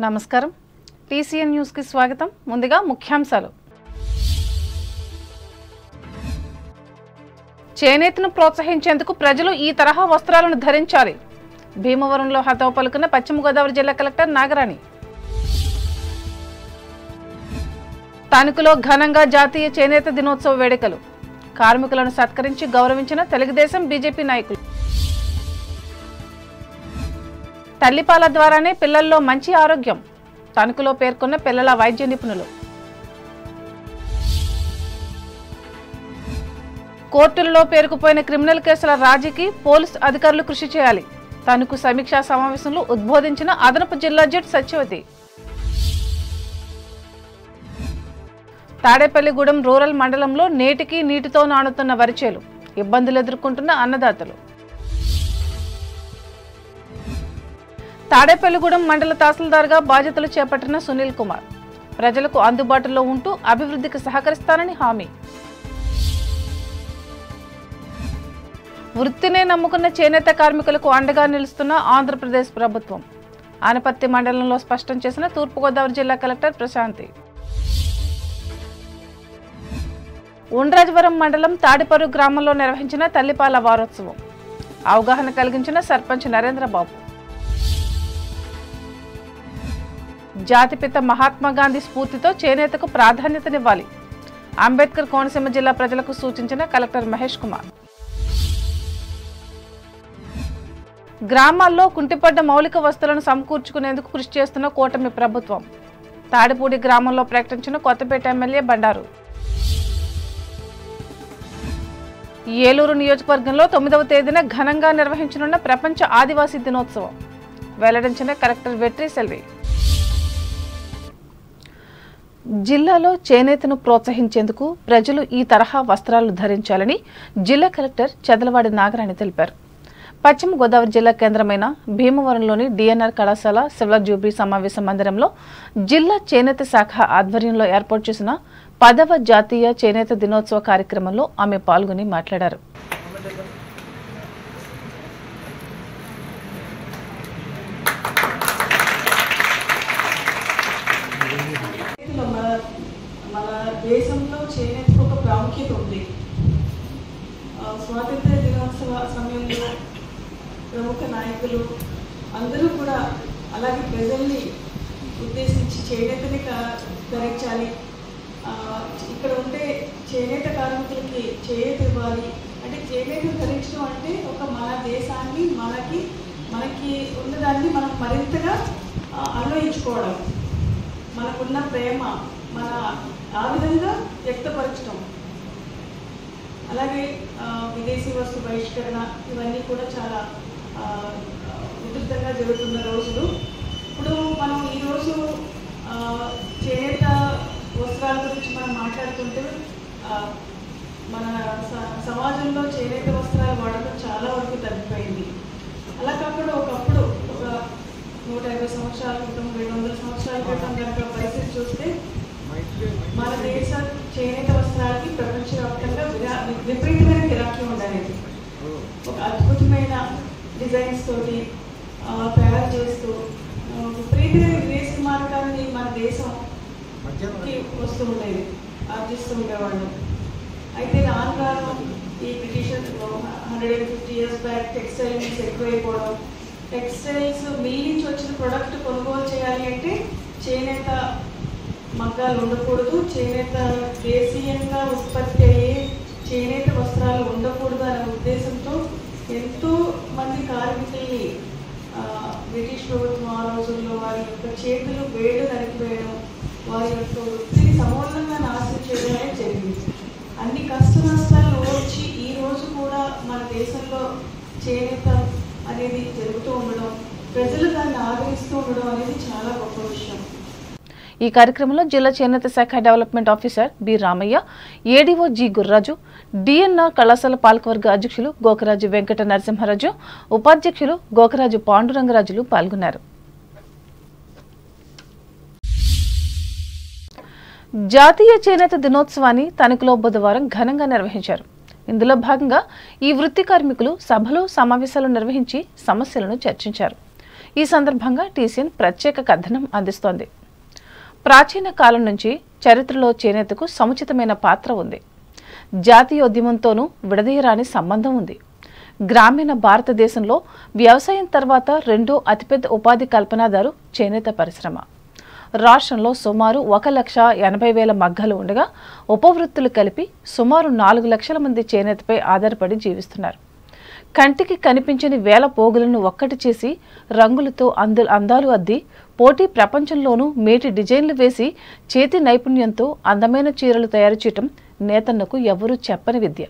నమస్కారం TCN news కి స్వాగతం ముందుగా ముఖ్యాంశాలు చేనేతను ప్రోత్సహించేందుకు ప్రజలు ఈ తరహా వస్త్రాలను ధరించాలి భీమవరంలో హతవు పలుకున్న పశ్చిమ గోదావరి జిల్లా కలెక్టర్ నాగరాణి తానుకులో ఘనంగా జాతీయ చేనేత దినోత్సవ వేడుకలు కార్మికులను సత్కరించి గౌరవించిన తెలుగుదేశం బీజేపీ నాయకులు తల్లిపాల ద్వారానే పిల్లల్లో మంచి ఆరోగ్యం తణుకులో పేర్కొన్న పిల్లల వైద్య నిపుణులు కోర్టులలో పేరుకుపోయిన క్రిమినల్ కేసుల రాజీకి పోలీసు అధికారులు కృషి చేయాలి తణుకు సమీక్షా సమావేశంలో ఉద్బోధించిన అదనపు జిల్లా జడ్జి సత్యవతి తాడేపల్లిగూడెం రూరల్ మండలంలో నేటికి నీటితో నానుతున్న వరిచేలు ఇబ్బందులు ఎదుర్కొంటున్న అన్నదాతలు తాడేపల్లిగూడెం మండల తహసీల్దార్గా బాధ్యతలు చేపట్టిన సునీల్ కుమార్ ప్రజలకు అందుబాటులో ఉంటూ అభివృద్ధికి సహకరిస్తానని హామీ వృత్తినే నమ్ముకున్న చేనేత కార్మికులకు అండగా నిలుస్తున్న ఆంధ్రప్రదేశ్ ప్రభుత్వం ఆనపత్తి మండలంలో స్పష్టం చేసిన తూర్పుగోదావరి జిల్లా కలెక్టర్ ప్రశాంతి ఉండ్రాజవరం మండలం తాడిపరు గ్రామంలో నిర్వహించిన తల్లిపాల వారోత్సవం అవగాహన కలిగించిన సర్పంచ్ నరేంద్రబాబు జాతిపిత మహాత్మా గాంధీ స్ఫూర్తితో చేనేతకు ప్రాధాన్యతనివ్వాలి అంబేద్కర్ కోనసీమ జిల్లా ప్రజలకు సూచించిన కలెక్టర్ మహేష్ కుమార్ గ్రామాల్లో కుంటిపడ్డ మౌలిక వస్తువులను సమకూర్చుకునేందుకు కృషి చేస్తున్న కూటమి ప్రభుత్వం తాడిపూడి గ్రామంలో ప్రకటించిన కొత్తపేట ఎమ్మెల్యే బండారు ఏలూరు నియోజకవర్గంలో 9వ తేదీన ఘనంగా నిర్వహించనున్న ప్రపంచ ఆదివాసీ దినోత్సవం వెల్లడించిన కలెక్టర్ వెట్రి సెల్వి జిల్లాలో చేనేతను ప్రోత్సహించేందుకు ప్రజలు ఈ తరహా వస్త్రాలు ధరించాలని జిల్లా కలెక్టర్ చదలవాడి నాగరాణి తెలిపారు పశ్చిమ గోదావరి జిల్లా కేంద్రమైన భీమవరంలోని డిఎన్ఆర్ కళాశాల సిల్వర్ జూబ్లీ సమావేశ మందిరంలో జిల్లా చేనేత శాఖ ఆధ్వర్యంలో ఏర్పాటు చేసిన 10వ జాతీయ చేనేత దినోత్సవ కార్యక్రమంలో ఆమె పాల్గొని మాట్లాడారు మన దేశంలో చేనేతకు ఒక ప్రాముఖ్యత ఉంది. స్వాతంత్ర దినోత్సవ సమయంలో ప్రముఖ నాయకులు అందరూ కూడా అలాగే ప్రజల్ని ఉద్దేశించి చేనేతని ధరించాలి, ఇక్కడ ఉండే చేనేత కార్మికులకి చేనేత ఇవ్వాలి అంటే చేనేత ధరించడం అంటే ఒక మన దేశాన్ని మనకి ఉన్నదాన్ని మనం మరింతగా అన్వయించుకోవడం, మనకున్న ప్రేమ మన ఆ విధంగా వ్యక్తపరచడం. అలాగే విదేశీ వస్తు బహిష్కరణ ఇవన్నీ కూడా చాలా ఉధృతంగా జరుగుతున్న రోజులు. ఇప్పుడు మనం ఈరోజు చేనేత వస్త్రాల గురించి మనం మాట్లాడుతుంటే మన సమాజంలో చేనేత వస్త్రాల వాడకం చాలా వరకు తగ్గిపోయింది. అలా కాకుండా ఒకప్పుడు ఒక 150 సంవత్సరాల క్రితం 200 సంవత్సరాల క్రితం కనుక పరిస్థితి చూస్తే మన దేశ చేనేత వస్త్రాలకి ప్రపంచవ్యాప్తంగా విపరీతమైన గిరాకీ ఉండేది. ఒక అద్భుతమైన డిజైన్స్ తోటి తయారు చేస్తూ విపరీతమైన విదేశీ మార్గాన్ని మన దేశంకి వస్తూ ఉండేది, ఆర్జిస్తూ ఉండేవాళ్ళు. అయితే రాను రాను ఈ Britishers 150 years back textile mills ఎక్కువైపోవడం, టెక్స్టైల్స్ మిల్ నుంచి వచ్చిన ప్రొడక్ట్ కొనుగోలు చేయాలి అంటే చేనేత మగ్గాలు ఉండకూడదు, చేనేత దేశీయంగా ఉత్పత్తి అయ్యే చేనేత వస్త్రాలు ఉండకూడదు అనే ఉద్దేశంతో ఎంతో మంది కార్మికుల్ని బ్రిటిష్ ప్రభుత్వం ఆ రోజుల్లో వారి యొక్క చేతులు వేళ్ళు నరికివేయడం, వారి యొక్క వృత్తిని సమూలంగా నాశనం చేయడం అనేది జరిగింది. అన్ని కష్ట నష్టాలు వచ్చి ఈ రోజు కూడా మన దేశంలో చేనేత అనేది జరుగుతూ ఉండడం, ప్రజలు దాన్ని ఆదరిస్తూ ఉండడం అనేది చాలా గొప్ప విషయం. ఈ కార్యక్రమంలో జిల్లా చేనేత శాఖ development officer B Ramaiah, ADO G Gurraju, DNR కళాశాల పాలకవర్గ అధ్యక్షులు గోకరాజు వెంకట నరసింహరాజు, ఉపాధ్యక్షులు గోకరాజు పాండురంగరాజులు పాల్గొన్నారు. జాతీయ చేనేత దినోత్సవాన్ని తణుకులో బుధవారం ఘనంగా నిర్వహించారు. ఇందులో భాగంగా ఈ వృత్తి కార్మికులు సభలు సమావేశాలు నిర్వహించి సమస్యలను చర్చించారు. ఈ సందర్భంగా టీసీఎన్ ప్రత్యేక కథనం అందిస్తోంది. ప్రాచీన కాలం నుంచి చరిత్రలో చేనేతకు సముచితమైన పాత్ర ఉంది. జాతీయోద్యమంతోనూ విడదీయరాని సంబంధం ఉంది. గ్రామీణ భారతదేశంలో వ్యవసాయం తర్వాత రెండో అతిపెద్ద ఉపాధి కల్పనాదారు చేనేత పరిశ్రమ. రాష్ట్రంలో సుమారు 1,80,000 మగ్గాలు ఉండగా ఉపవృత్తులు కలిపి సుమారు 4 లక్షల మంది చేనేతపై ఆధారపడి జీవిస్తున్నారు. కంటికి కనిపించని వేల పోగులను ఒక్కటి చేసి రంగులతో అందాలు అద్ది పోటీ ప్రపంచంలోనూ మేటి డిజైన్లు వేసి చేతి నైపుణ్యంతో అందమైన చీరలు తయారు చేయటం నేతన్నకు ఎవరూ చెప్పని విద్య.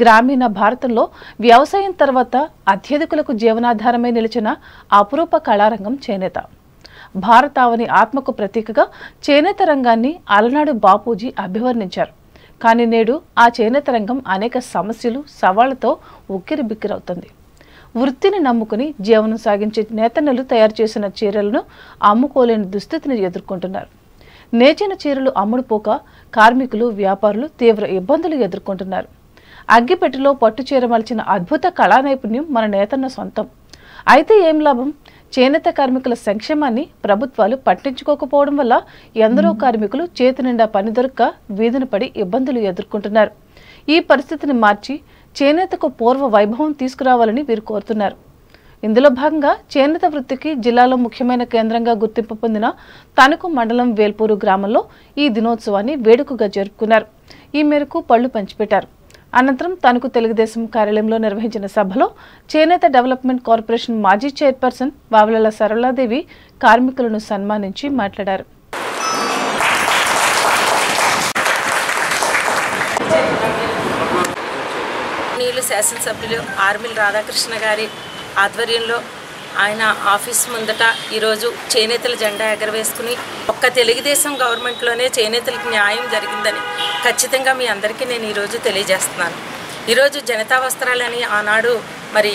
గ్రామీణ భారతంలో వ్యవసాయం తర్వాత అత్యధికులకు జీవనాధారమై నిలిచిన అపురూప కళారంగం చేనేత. భారతావని ఆత్మకు ప్రతీకగా చేనేత రంగాన్ని అలనాడు బాపూజీ అభివర్ణించారు. కానీ నేడు ఆ చేనేత రంగం అనేక సమస్యలు సవాళ్లతో ఉక్కిరిబిక్కిరవుతుంది. వృత్తిని నమ్ముకుని జీవనం సాగించే నేతన్నలు తయారు చేసిన చీరలను అమ్ముకోలేని దుస్థితిని ఎదుర్కొంటున్నారు. నేచిన చీరలు అమ్ముడుపోక కార్మికులు వ్యాపారులు తీవ్ర ఇబ్బందులు ఎదుర్కొంటున్నారు. అగ్గిపెట్టెలో పట్టు చీర మలిచిన అద్భుత కళా నైపుణ్యం మన నేతన్న సొంతం. అయితే ఏం లాభం? చేనేత కార్మికుల సంక్షేమాన్ని ప్రభుత్వాలు పట్టించుకోకపోవడం వల్ల ఎందరో కార్మికులు చేతి నిండా పని దొరక్క వీధిన పడి ఇబ్బందులు ఎదుర్కొంటున్నారు. ఈ పరిస్థితిని మార్చి చేనేతకు పూర్వ వైభవం తీసుకురావాలని వీరు కోరుతున్నారు. ఇందులో భాగంగా చేనేత వృత్తికి జిల్లాలో ముఖ్యమైన కేంద్రంగా గుర్తింపు పొందిన తణుకు మండలం వేల్పూరు గ్రామంలో ఈ దినోత్సవాన్ని వేడుకగా జరుపుకున్నారు. ఈ మేరకు పళ్లు పంచిపెట్టారు. అనంతరం తణుకు తెలుగుదేశం కార్యాలయంలో నిర్వహించిన సభలో చేనేత డెవలప్మెంట్ కార్పొరేషన్ మాజీ చైర్పర్సన్ వావలల సరళాదేవి కార్మికులను సన్మానించి మాట్లాడారు. శాసనసభ్యులు ఆర్మిల్ రాధాకృష్ణ గారి ఆధ్వర్యంలో ఆయన ఆఫీస్ ముందట ఈరోజు చేనేతల జెండా ఎగరవేసుకుని ఒక్క తెలుగుదేశం గవర్నమెంట్లోనే చేనేతలకు న్యాయం జరిగిందని ఖచ్చితంగా మీ అందరికీ నేను ఈరోజు తెలియజేస్తున్నాను. ఈరోజు జనతా వస్త్రాలని ఆనాడు మరి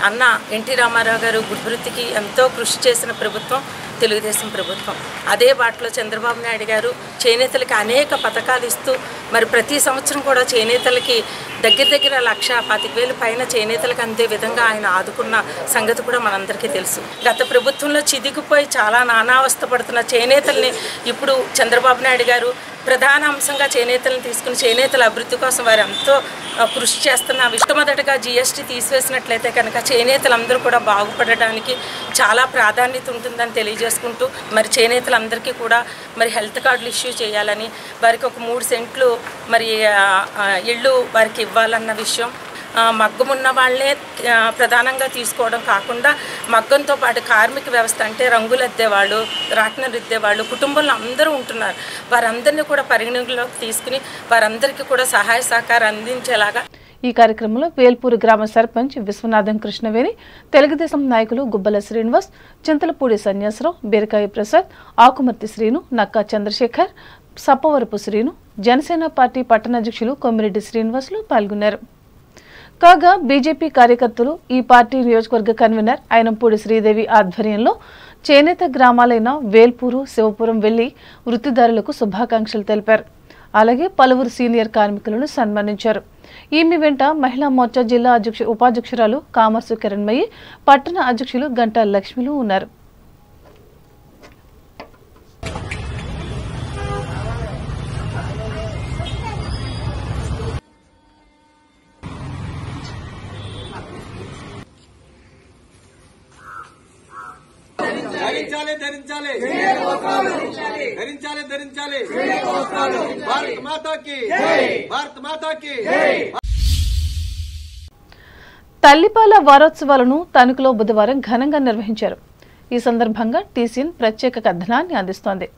అన్న ఎన్టీ రామారావు గారు గుడ్వృత్తికి ఎంతో కృషి చేసిన ప్రభుత్వం తెలుగుదేశం ప్రభుత్వం. అదే బాటలో చంద్రబాబు నాయుడు గారు చేనేతలకి అనేక పథకాలు ఇస్తూ మరి ప్రతి సంవత్సరం కూడా చేనేతలకి దగ్గర 1,25,000 పైన చేనేతలకు అందే విధంగా ఆయన ఆదుకున్న సంగతి కూడా మనందరికీ తెలుసు. గత ప్రభుత్వంలో చిదిగిపోయి చాలా నానావస్థ పడుతున్న చేనేతల్ని ఇప్పుడు చంద్రబాబు నాయుడు గారు ప్రధాన అంశంగా చేనేతలను తీసుకుని చేనేతల అభివృద్ధి కోసం వారు ఎంతో కృషి చేస్తున్న మొట్టమొదటిగా GST తీసివేసినట్లయితే కనుక చేనేతలందరూ కూడా బాగుపడడానికి చాలా ప్రాధాన్యత ఉంటుందని తెలియజేసుకుంటూ మరి చేనేతలందరికీ కూడా మరి హెల్త్ కార్డులు ఇష్యూ చేయాలని వారికి ఒక 3 సెంట్లు మరి ఇళ్ళు వారికి ఇవ్వాలన్న విషయం, మగ్గం ఉన్న వాళ్ళే ప్రధానంగా తీసుకోవడం కాకుండా మగ్గంతో పాటు కార్మిక వ్యవస్థ అంటే రంగులు అద్దేవాళ్ళు, రాట్నం రుద్దేవాళ్ళు కుటుంబంలో అందరూ ఉంటున్నారు. వారందరినీ కూడా పరిగణలోకి తీసుకుని వారందరికీ కూడా సహాయ సహకారం అందించేలాగా ఈ కార్యక్రమంలో వేల్పూరు గ్రామ సర్పంచ్ విశ్వనాథం కృష్ణవేణి, తెలుగుదేశం నాయకులు గుబ్బల శ్రీనివాస్, చింతలపూడి సన్యాసరావు, బీరకాయ ప్రసాద్, ఆకుమర్తి శ్రీను, నక్కా చంద్రశేఖర్, సప్పవరపు శ్రీను, జనసేన పార్టీ పట్టణాధ్యక్షులు కొమ్మిరెడ్డి శ్రీనివాసులు పాల్గొన్నారు. కాగా బీజేపీ కార్యకర్తలు ఈ పార్టీ నియోజకవర్గ కన్వీనర్ అయినంపూడి శ్రీదేవి ఆధ్వర్యంలో చేనేత గ్రామాలైన వేల్పూరు, శివపురం వెళ్లి వృత్తిదారులకు శుభాకాంక్షలు తెలిపారు. అలాగే పలువురు సీనియర్ కార్మికులను సన్మానించారు. ఈమె వెంట మహిళా మోర్చా జిల్లా ఉపాధ్యక్షురాలు కామర్సు కిరణ్మయి, పట్టణ అధ్యక్షులు గంటా లక్ష్మిలు ఉన్నారు. ధరించాలి భారత్ మాతాకి భారత్ మాతాకి. తల్లిపాల వారోత్సవాలను తణుకులో బుధవారం ఘనంగా నిర్వహించారు. ఈ సందర్భంగా టీసీఎన్ ప్రత్యేక కథనాన్ని అందిస్తోంది.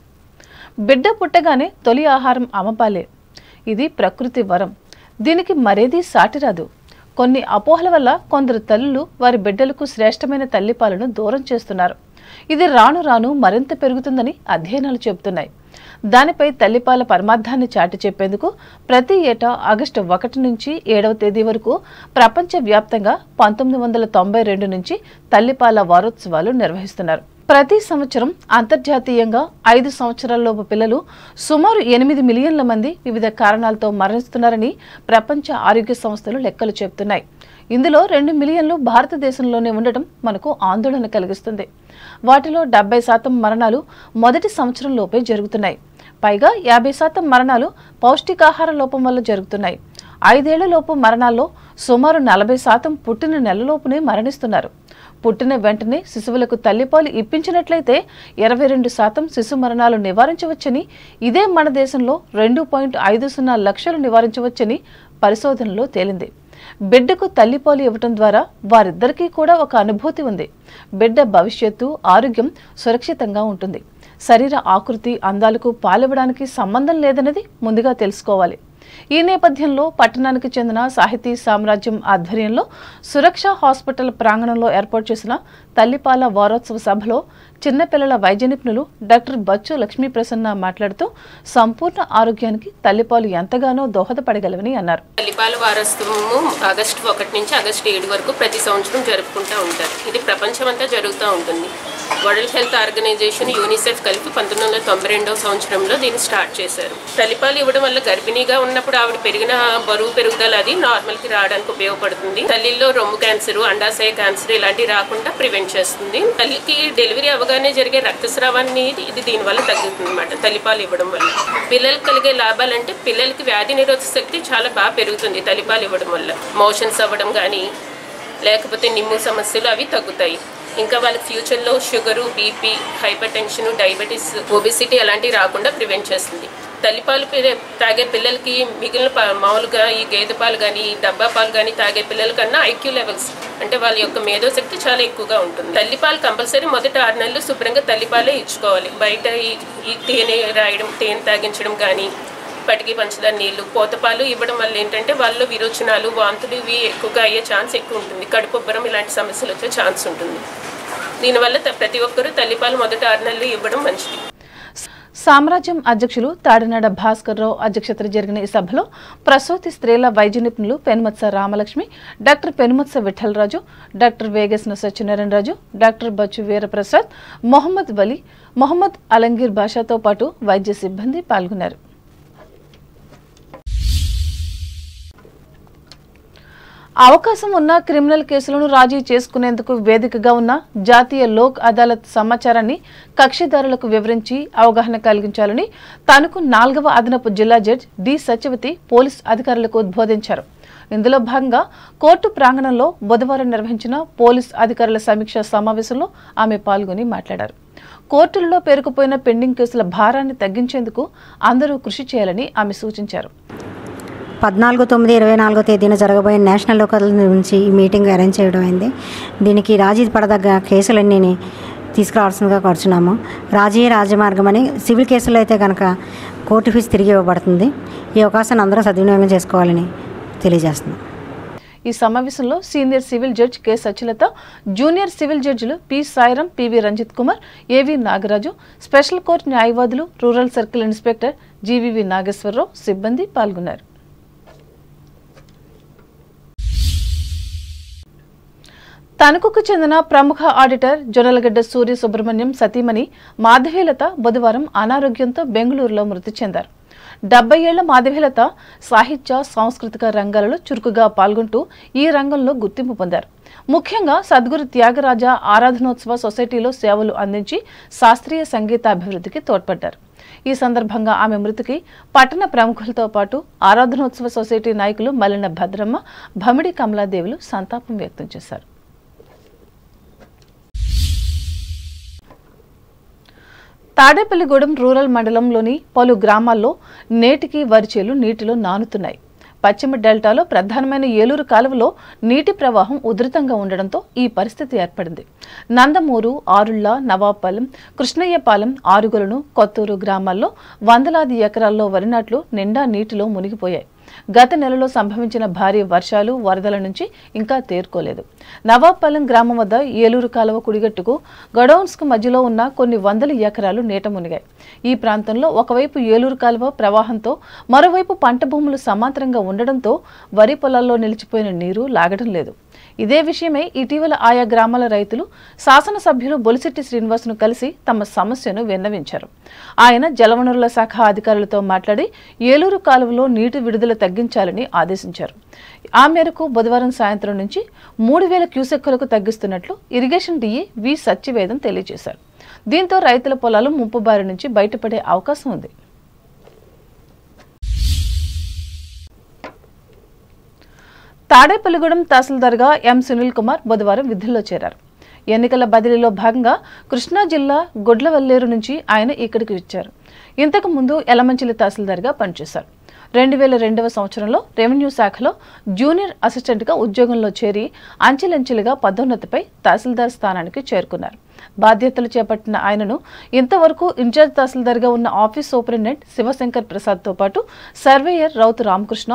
బిడ్డ పుట్టగానే తొలి ఆహారం అమ్మపాలే. ఇది ప్రకృతి వరం. దీనికి మరేదీ సాటిరాదు. కొన్ని అపోహల వల్ల కొందరు తల్లులు వారి బిడ్డలకు శ్రేష్టమైన తల్లిపాలను దూరం చేస్తున్నారు. ఇది రాను రాను మరింత పెరుగుతుందని అధ్యయనాలు చెబుతున్నాయి. దానిపై తల్లిపాల పరమార్థాన్ని చాటి చెప్పేందుకు ప్రతి ఏటా ఆగస్టు 1 నుంచి 7వ తేదీ వరకు ప్రపంచవ్యాప్తంగా 1992 నుంచి తల్లిపాల వారోత్సవాలు నిర్వహిస్తున్నారు. ప్రతి సంవత్సరం అంతర్జాతీయంగా 5 సంవత్సరాలలోపు పిల్లలు సుమారు 8 మిలియన్ల మంది వివిధ కారణాలతో మరణిస్తున్నారని ప్రపంచ ఆరోగ్య సంస్థలు లెక్కలు చెబుతున్నాయి. ఇందులో 2 మిలియన్లు భారతదేశంలోనే ఉండటం మనకు ఆందోళన కలిగిస్తుంది. వాటిలో 70% మరణాలు మొదటి సంవత్సరంలోపే జరుగుతున్నాయి. పైగా 50% మరణాలు పౌష్టికాహార లోపం వల్ల జరుగుతున్నాయి. 5 ఏళ్లలోపు మరణాల్లో సుమారు 40% పుట్టిన నెలలోపునే మరణిస్తున్నారు. పుట్టిన వెంటనే శిశువులకు తల్లిపాలు ఇప్పించినట్లయితే 22% శిశు మరణాలు నివారించవచ్చని, ఇదే మన దేశంలో 2.50 లక్షలు నివారించవచ్చని పరిశోధనలో తేలింది. బిడ్డకు తల్లిపాలు ఇవ్వటం ద్వారా వారిద్దరికీ కూడా ఒక అనుభూతి ఉంది. బిడ్డ భవిష్యత్తు, ఆరోగ్యం సురక్షితంగా ఉంటుంది. శరీర ఆకృతి, అందాలకు పాలివ్వడానికి సంబంధం లేదనేది ముందుగా తెలుసుకోవాలి. ఈ నేపథ్యంలో పట్టణానికి చెందిన సాహితీ సామ్రాజ్యం ఆధ్వర్యంలో సురక్ష హాస్పిటల్ ప్రాంగణంలో ఏర్పాటు చేసిన తల్లిపాల వారోత్సవ సభలో చిన్నపిల్లల వైద్య నిపుణులు డాక్టర్ బచ్చు లక్ష్మీ ప్రసన్న మాట్లాడుతూ సంపూర్ణ ఆరోగ్యానికి తల్లిపాలు ఎంతగానో దోహదపడగలవని అన్నారు. తల్లిపాల వారోత్సవము ఆగస్టు 1 నుంచి ఆగస్టు 7 వరకు ప్రతి సంవత్సరం జరుపుకుంటూ ఉంటారు. ఇది ప్రపంచమంతా జరుగుతూ ఉంటుంది. వరల్డ్ హెల్త్ ఆర్గనైజేషన్, యూనిసెఫ్ కలిపి 1992వ సంవత్సరంలో దీన్ని స్టార్ట్ చేశారు. తల్లిపాలు ఇవ్వడం వల్ల గర్భిణీగా ఉన్నప్పుడు ఆవిడ పెరిగిన బరువు పెరుగుదల అది నార్మల్కి రావడానికి ఉపయోగపడుతుంది. తల్లిలో రొమ్ము క్యాన్సర్, అండాశయ క్యాన్సర్ ఇలాంటివి రాకుండా ప్రివెంట్ చేస్తుంది. తల్లికి డెలివరీ అవగానే జరిగే రక్తస్రావాన్ని ఇది దీనివల్ల తగ్గుతుంది అన్నమాట తల్లిపాలు ఇవ్వడం వల్ల. పిల్లలకు కలిగే లాభాలంటే పిల్లలకి వ్యాధి నిరోధక శక్తి చాలా బాగా పెరుగుతుంది తల్లిపాలు ఇవ్వడం వల్ల. మోషన్స్ అవ్వడం కానీ లేకపోతే నిమ్ము సమస్యలు అవి తగ్గుతాయి. ఇంకా వాళ్ళకి ఫ్యూచర్లో sugar, BP, hyper tension, diabetes, obesity అలాంటివి రాకుండా ప్రివెంట్ చేస్తుంది. తల్లిపాలు తాగే పిల్లలకి మిగిలిన మామూలుగా ఈ గేదె పాలు కానీ, డబ్బా పాలు కానీ తాగే పిల్లల కన్నా ఐక్యూ లెవెల్స్ అంటే వాళ్ళ యొక్క మేధోశక్తి చాలా ఎక్కువగా ఉంటుంది. తల్లిపాలు కంపల్సరీ మొదటి 6 నెలలు శుభ్రంగా తల్లిపాలే ఇచ్చుకోవాలి. బయట ఈ తేనె రాయడం, తేనె తాగించడం కానీ, పటికి పంచదార నీళ్లు, పోతపాలు ఇవ్వడం వల్ల ఏంటంటే వాళ్ళు విరోచనాలు, వాంతులు ఇవి ఎక్కువగా అయ్యే ఛాన్స్ ఎక్కువ ఉంటుంది. కడుపుబ్బరం ఇలాంటి సమస్యలు వచ్చే ఛాన్స్ ఉంటుంది. దీనివల్ల ప్రతి ఒక్కరూ తల్లిపాలు మొదటి 6 నెలలు ఇవ్వడం మంచిది. సామ్రాజ్యం అధ్యక్షులు తాడినాడ భాస్కర్ రావు అధ్యక్షతన జరిగిన ఈ సభలో ప్రసూతి స్త్రీల వైద్య నిపుణులు Penumatsa Ramalakshmi, doctor Penumatsa విఠలరాజు, doctor Vegesina Satyanarayana Raju, doctor Bachu Veeraprasad, Mohammed Vali, Mohammed Alamgir బాషాతో పాటు వైద్య సిబ్బంది పాల్గొన్నారు. అవకాశం ఉన్న క్రిమినల్ కేసులను రాజీ చేసుకునేందుకు వేదికగా ఉన్న జాతీయ లోక్ అదాలత్ సమాచారాన్ని కక్షిదారులకు వివరించి అవగాహన కలిగించాలని తణుకు 4వ అదనపు జిల్లా జడ్జి డి సత్యవతి పోలీస్ అధికారులకు ఉద్బోధించారు. ఇందులో భాగంగా కోర్టు ప్రాంగణంలో బుధవారం నిర్వహించిన పోలీస్ అధికారుల సమీక్షా సమావేశంలో ఆమె పాల్గొని మాట్లాడారు. కోర్టులలో పేరుకుపోయిన పెండింగ్ కేసుల భారాన్ని తగ్గించేందుకు అందరూ కృషి చేయాలని ఆమె సూచించారు. 14/9/24 తేదీన జరగబోయే నేషనల్ లోక్ అదాలత్ నుంచి ఈ మీటింగ్ అరేంజ్ చేయడం అయింది. దీనికి రాజీ పడదగ్గ కేసులన్నీ తీసుకురావాల్సిందిగా కోరుచున్నాము. రాజమార్గం అని సివిల్ కేసుల్లో అయితే కనుక కోర్టు ఫీజు తిరిగి ఇవ్వబడుతుంది. ఈ అవకాశాన్ని అందరూ సద్వినియోగం చేసుకోవాలని తెలియజేస్తున్నాం. ఈ సమావేశంలో senior civil judge K Sachilatha, junior civil జడ్జిలు P Sairam, PV Ranjith Kumar, AV Nagaraju, special court న్యాయవాదులు, rural circle inspector GVV Nageswararao సిబ్బంది పాల్గొన్నారు. తణుకుకు చెందిన ప్రముఖ ఆడిటర్ జొన్నలగడ్డ సూర్య సుబ్రహ్మణ్యం సతీమణి మాధవీలత బుధవారం అనారోగ్యంతో బెంగళూరులో మృతి చెందారు. 70 ఏళ్ల మాధవీలత సాహిత్య, సాంస్కృతిక రంగాలలో చురుకుగా పాల్గొంటూ ఈ రంగంలో గుర్తింపు పొందారు. ముఖ్యంగా సద్గురు త్యాగరాజ ఆరాధనోత్సవ సొసైటీలో సేవలు అందించి శాస్త్రీయ సంగీతాభివృద్ధికి తోడ్పడ్డారు. ఈ సందర్భంగా ఆమె మృతికి పట్టణ ప్రముఖులతో పాటు ఆరాధనోత్సవ సొసైటీ నాయకులు మల్లిన భద్రమ్మ, భమిడి కమలాదేవులు సంతాపం వ్యక్తం చేశారు. తాడేపల్లిగూడెం రూరల్ మండలంలోని పలు గ్రామాల్లో నేటికి వరిచేలు నీటిలో నానుతున్నాయి. పశ్చిమ డెల్టాలో ప్రధానమైన ఏలూరు కాలువలో నీటి ప్రవాహం ఉధృతంగా ఉండడంతో ఈ పరిస్థితి ఏర్పడింది. నందమూరు, ఆరుళ్ల, నవాపాలెం, కృష్ణయ్యపాలెం, ఆరుగొలను, కొత్తూరు గ్రామాల్లో వందలాది ఎకరాల్లో వరి నాట్లు నిండా నీటిలో మునిగిపోయాయి. గత నెలలో సంభవించిన భారీ వర్షాలు, వరదల నుంచి ఇంకా తేరుకోలేదు. నవాపాలెం గ్రామం వద్ద ఏలూరు కాలువ కుడిగట్టుకు గడౌన్స్కు మధ్యలో ఉన్న కొన్ని వందల ఎకరాలు నీట మునిగాయి. ఈ ప్రాంతంలో ఒకవైపు ఏలూరు కాలువ ప్రవాహంతో మరోవైపు పంట భూములు సమాంతరంగా ఉండడంతో వరి పొలాల్లో నిలిచిపోయిన నీరు లాగడం లేదు. ఇదే విషయమై ఇటీవల ఆయా గ్రామాల రైతులు శాసనసభ్యులు బొలిశెట్టి శ్రీనివాస్ను కలిసి తమ సమస్యను విన్నవించారు. ఆయన జలవనరుల శాఖ అధికారులతో మాట్లాడి ఏలూరు కాలువలో నీటి విడుదల తగ్గించాలని ఆదేశించారు. ఆ మేరకు బుధవారం సాయంత్రం నుంచి 3000 క్యూసెక్కులకు తగ్గిస్తున్నట్లు ఇరిగేషన్ డిఈ వి సత్యవేదం తెలియజేశారు. దీంతో రైతుల పొలాలు ముంపు బారి నుంచి బయటపడే అవకాశం ఉంది. తాడేపల్లిగూడెం తహసీల్దార్గా ఎం సునీల్ కుమార్ బుధవారం విధుల్లో చేరారు. ఎన్నికల బదిలీలో భాగంగా కృష్ణా జిల్లా గొడ్లవల్లేరు నుంచి ఆయన ఇక్కడికి వచ్చారు. ఇంతకు ముందు యలమంచిలి తహసీల్దార్గా పనిచేశారు. 2002వ సంవత్సరంలో రెవెన్యూ శాఖలో జూనియర్ అసిస్టెంట్గా ఉద్యోగంలో చేరి అంచెలంచెలుగా పదోన్నతిపై తహసీల్దార్ స్థానానికి చేరుకున్నారు. బాధ్యతలు చేపట్టిన ఆయనను ఇంతవరకు ఇన్ఛార్జ్ తహసీల్దార్గా ఉన్న ఆఫీస్ సూపరింటెండెంట్ శివశంకర్ ప్రసాద్తో పాటు సర్వేయర్ రౌతు రామకృష్ణ,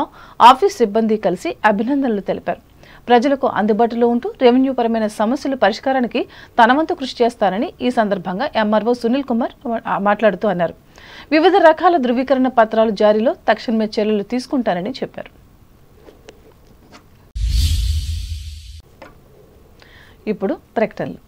ఆఫీస్ సిబ్బంది కలిసి అభినందనలు తెలిపారు. ప్రజలకు అందుబాటులో ఉంటూ రెవెన్యూ పరమైన సమస్యల పరిష్కారానికి తన వంతు కృషి చేస్తారని ఈ సందర్భంగా ఎంఆర్ఓ సునీల్ కుమార్ మాట్లాడుతూ అన్నారు. వివిధ రకాల ధృవీకరణ పత్రాలు జారీలో తక్షణమే చర్యలు తీసుకుంటారని చెప్పారు. ఇప్పుడు ప్రకటనలు.